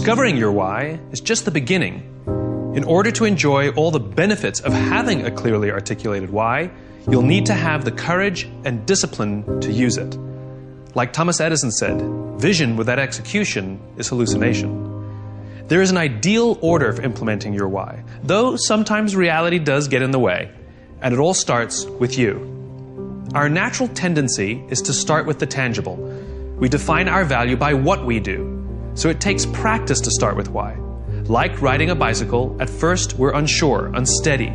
Discovering your why is just the beginning. In order to enjoy all the benefits of having a clearly articulated why, you'll need to have the courage and discipline to use it. Like Thomas Edison said, vision without execution is hallucination. There is an ideal order for implementing your why, though sometimes reality does get in the way, and it all starts with you. Our natural tendency is to start with the tangible. We define our value by what we do, so it takes practice to start with why. Like riding a bicycle, at first we're unsure, unsteady.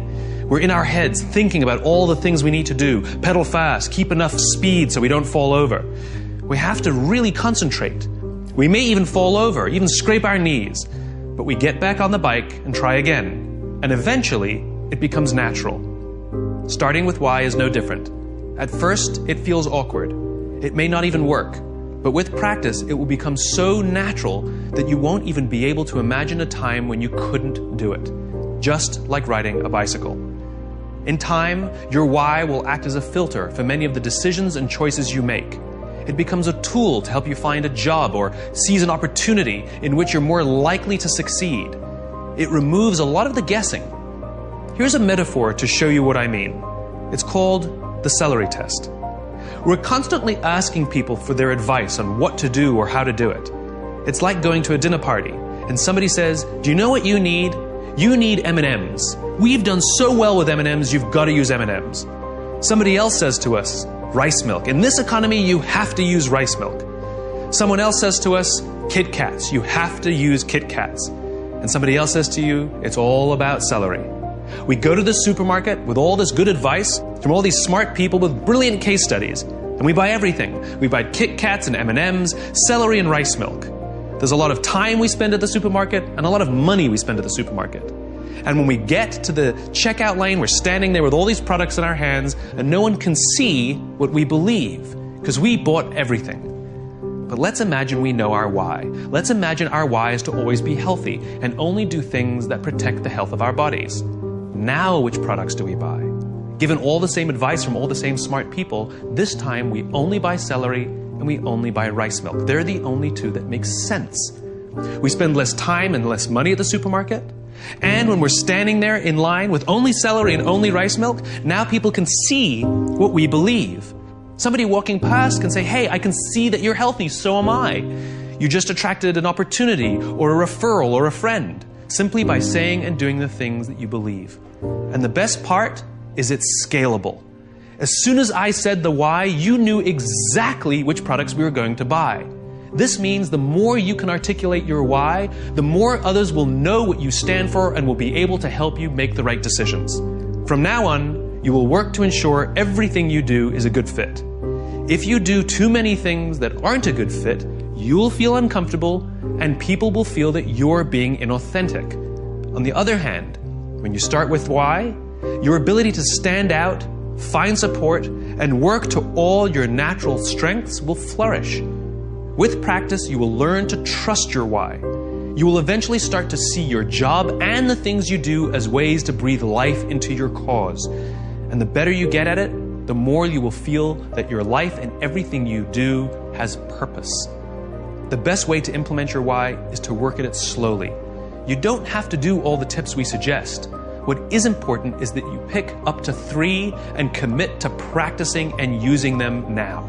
We're in our heads thinking about all the things we need to do, pedal fast, keep enough speed so we don't fall over. We have to really concentrate. We may even fall over, even scrape our knees, but we get back on the bike and try again, and eventually it becomes natural. Starting with why is no different. At first, it feels awkward. It may not even work, but with practice, it will become so natural that you won't even be able to imagine a time when you couldn't do it, just like riding a bicycle. In time, your why will act as a filter for many of the decisions and choices you make. It becomes a tool to help you find a job or seize an opportunity in which you're more likely to succeed. It removes a lot of the guessing. Here's a metaphor to show you what I mean. It's called the celery test. We're constantly asking people for their advice on what to do or how to do it. It's like going to a dinner party and somebody says, "Do you know what you need? You need M&Ms. We've done so well with M&Ms, you've got to use M&Ms." Somebody else says to us, "Rice milk. In this economy, you have to use rice milk." Someone else says to us, "Kit Kats. You have to use Kit Kats." And somebody else says to you, "It's all about celery." We go to the supermarket with all this good advice from all these smart people with brilliant case studies, and we buy everything. We buy Kit Kats and M&Ms, celery and rice milk. There's a lot of time we spend at the supermarket and a lot of money we spend at the supermarket. And when we get to the checkout lane, we're standing there with all these products in our hands, and no one can see what we believe, because we bought everything. But let's imagine we know our why. Let's imagine our why is to always be healthy and only do things that protect the health of our bodies. Now which products do we buy? Given all the same advice from all the same smart people, this time we only buy celery and we only buy rice milk. They're the only two that make sense. We spend less time and less money at the supermarket. And when we're standing there in line with only celery and only rice milk, now people can see what we believe. Somebody walking past can say, "Hey, I can see that you're healthy, so am I." You just attracted an opportunity or a referral or a friend, simply by saying and doing the things that you believe. And the best part is it's scalable. As soon as I said the why, you knew exactly which products we were going to buy. This means the more you can articulate your why, the more others will know what you stand for and will be able to help you make the right decisions. From now on, you will work to ensure everything you do is a good fit. If you do too many things that aren't a good fit, you'll feel uncomfortable and people will feel that you're being inauthentic. On the other hand, when you start with why, your ability to stand out, find support, and work to all your natural strengths will flourish. With practice, you will learn to trust your why. You will eventually start to see your job and the things you do as ways to breathe life into your cause. And the better you get at it, the more you will feel that your life and everything you do has purpose. The best way to implement your why is to work at it slowly. You don't have to do all the tips we suggest. What is important is that you pick up to 3 and commit to practicing and using them now.